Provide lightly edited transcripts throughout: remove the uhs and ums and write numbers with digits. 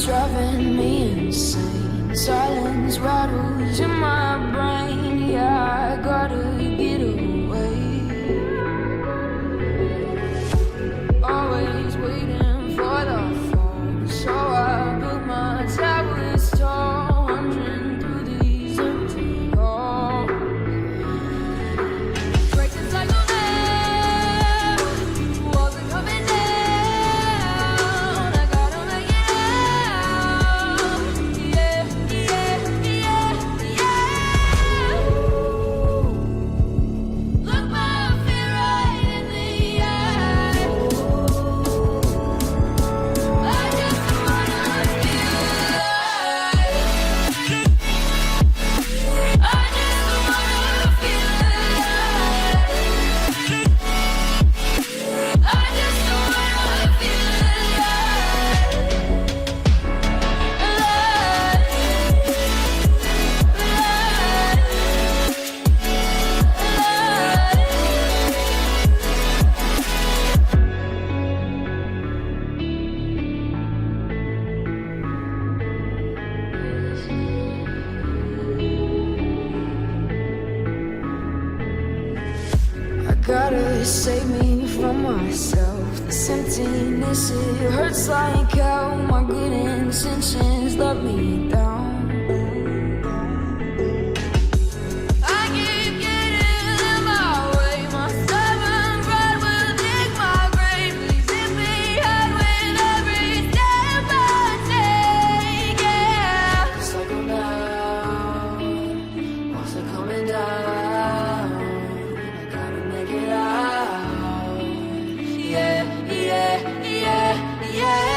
driving me insane. Silence rattles in my brain. Yeah, I gotta get away. Always waiting for the phone, so I built my towers tall, wandering through these empty halls. Break the cycle now, walls are coming down. I gotta make it out. Yeah, yeah, yeah, yeah. Look my fear right in the eye. I just wanna feel alive. I just wanna feel alive. I just wanna feel I gotta save me from myself. This emptiness, it hurts like hell. My good intentions let me down. I keep getting in my way. My stubborn pride will dig my grave. Please hit me hard with every step I take. Yeah, it's like I'm down, walls are coming down. I gotta make it out. Yeah, yeah, yeah, yeah.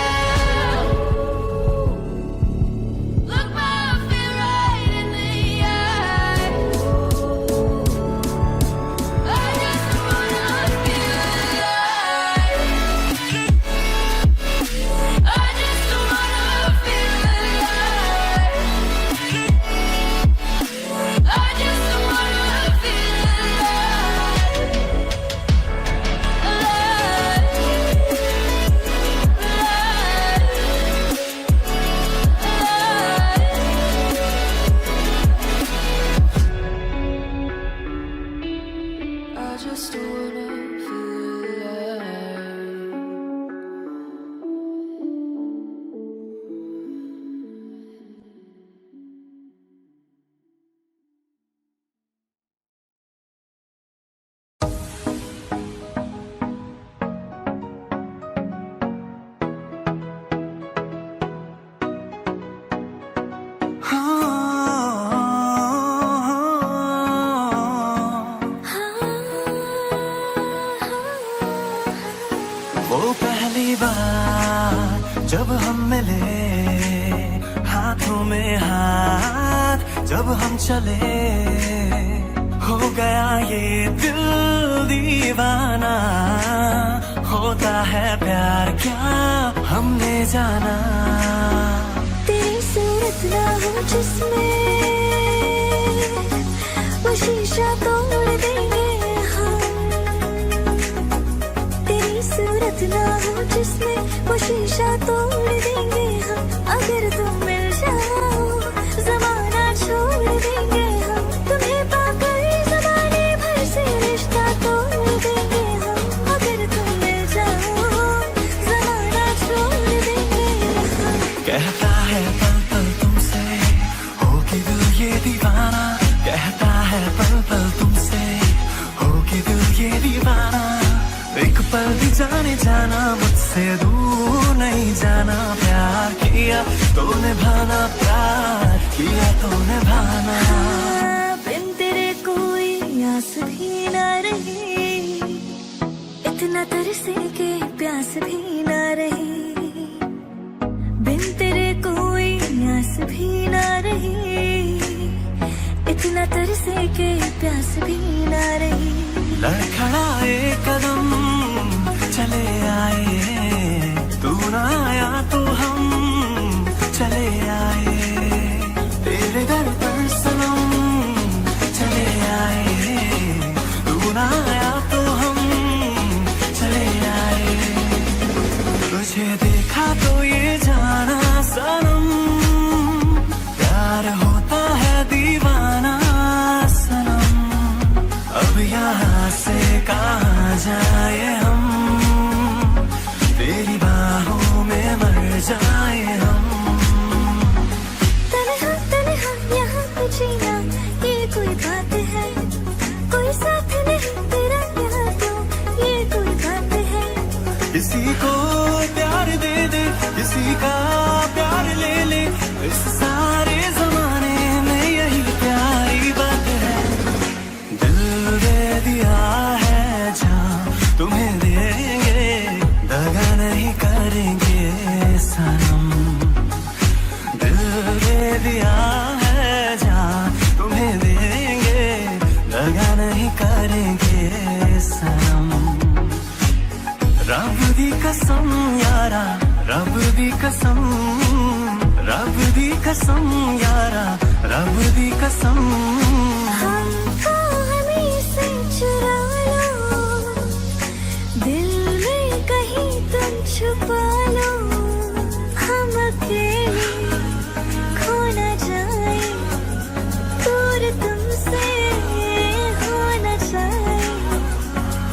Look my fear right in the eye. I just wanna feel alive. I just wanna feel alive. I just wanna feel I just wanna feel alive. वो पहली बार जब हम मिले, हाथों में हाथ जब हम चले, हो गया ये दिल दीवाना। होता है प्यार क्या हमने जाना। तेरी सूरत ना हो जिसमें वो शीशा तोड़ देंगे हम। तेरी सूरत ना हो जिसमें वो शीशा तोड़ देंगे हम। अगर तुम मिल जाओ जमाना छोड़ देंगे हम। तुम्हें पाकर जमाने भर से रिश्ता तोड़ देंगे हम। अगर तुम मिल जाओ जमाना छोड़ देंगे हम। कहता है पल पल तुमसे होगी दिल ये दीवाना। कहता है पल पल तुमसे होगी दिल ये दीवाना। एक पल भी जाने जाना मुझसे दूर नहीं जाना। प्यार किया तो निभाना, प्यार किया तो निभाना। बिन तेरे कोई आस भी ना रही, इतना तरसे के प्यास भी ना रही। बिन तेरे कोई आस भी ना रही, इतना तरसे के प्यास भी ना रही। लड़खड़ाए कदम चले आए, तू ना आया तो हम चले आए। तेरे दर पर सनम चले आए, तू ना आया तो हम चले आए। तुझे देखा तो ये जाना सनम कसम यारा, रब दी कसम, रब दी कसम यारा, रब दी कसम। हमको हमें से चुरा लो, दिल में कहीं तुम छुपा लो, हम अकेले खो न जाए, दूर तुमसे हो न जाए,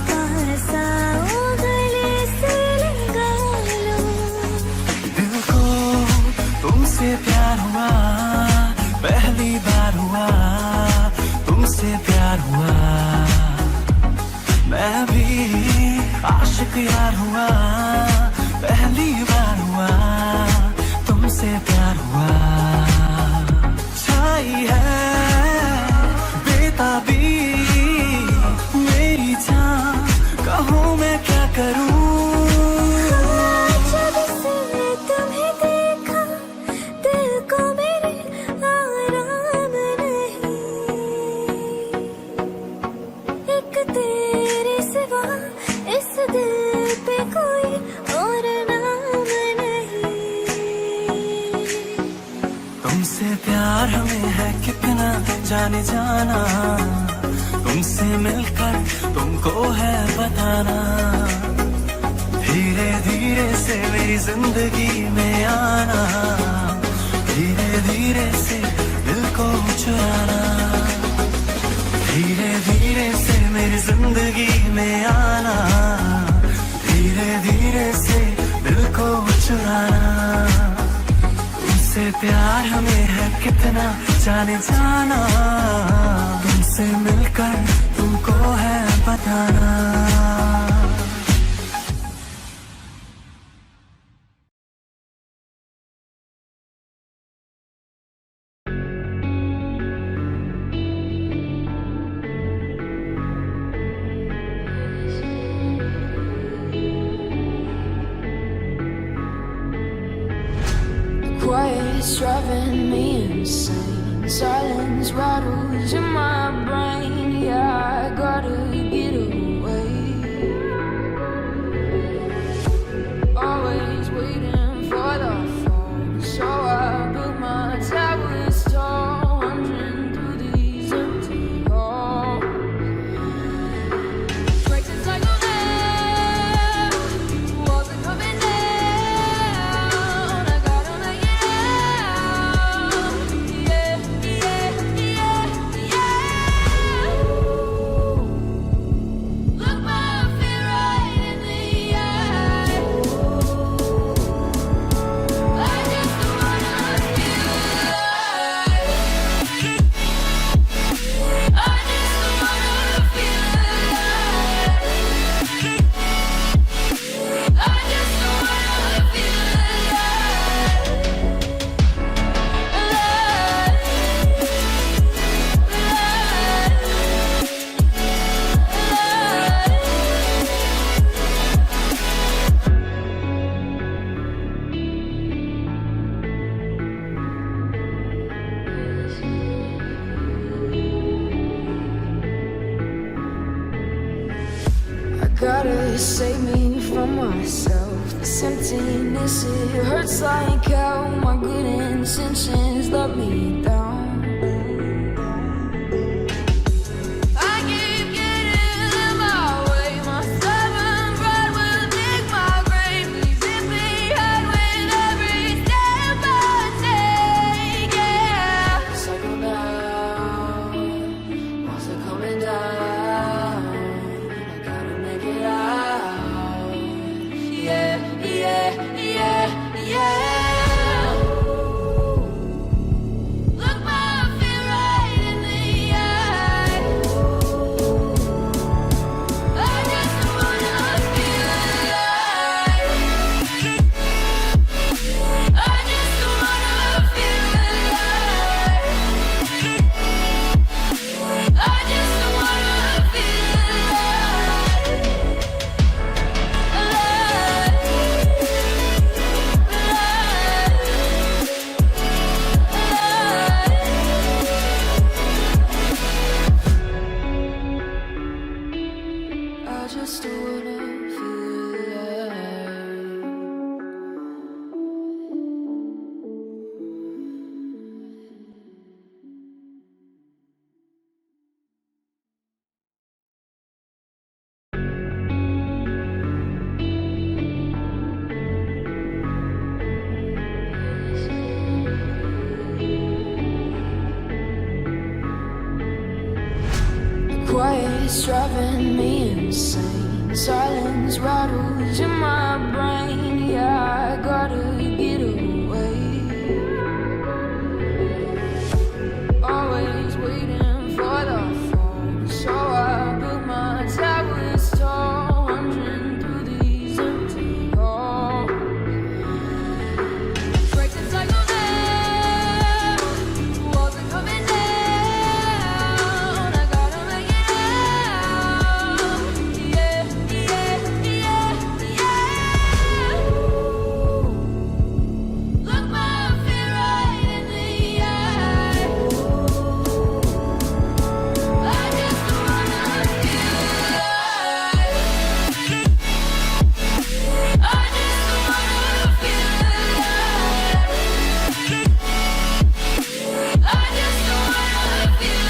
पास आओ गले से लगा लो। दिल को तुमसे प्यार हुआ, पहली बार हुआ, तुमसे प्यार हुआ। मैं भी आशिक यार हुआ, पहली बार हुआ, तुमसे प्यार हुआ। छाई है बेताबी मेरी जान, कहो मैं क्या करूं। जब से तुम्हें देखा, दिल को मेरे आराम नहीं, एक तेरे सिवा इस दिल पे कोई और नाम नहीं। तुमसे प्यार हमें है कितना जाने जाना, तुमसे मिलकर तुमको है बताना। धीरे धीरे से मेरी जिंदगी में आना, धीरे धीरे से दिल को चुराना। धीरे धीरे से मेरी जिंदगी में आना, धीरे धीरे से दिल को चुराना। तुमसे प्यार हमें है कितना जाने जाना, तुमसे मिलकर तुमको है बताना। Quiet's driving me insane. Silence rattles in my brain. Yeah, I gotta get away. Always waiting for the phone, so I built my towers tall, wandering through these empty halls. Breaks and cycle now, walls are coming down. I gotta make it out. Yeah, yeah, yeah, yeah. Look my fear right in the eye. I just wanna feel alive. I just wanna feel alive. I just wanna feel I gotta save me from myself. This emptiness, it hurts like hell. My good intentions let me down. I keep getting in my way. My stubborn pride will dig my grave. Please hit me hard with every step I take. Yeah. Cycle down, walls are coming down. I gotta make it out. Yeah, yeah, yeah, yeah. Look Quiet's driving me insane. Silence rattles in my brain. Yeah, I gotta get away. Always waiting for the phone, so I built my towers tall, wandering through these empty halls. Break the cycle now, walls are coming down. I gotta make it out. Yeah, yeah, yeah, yeah. Look my fear right in the eye. I just wanna feel alive. I just wanna feel alive. I just wanna feel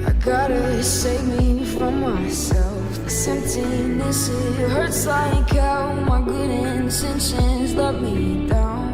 I gotta save me from myself. This emptiness, it hurts like hell. My good intentions let me down.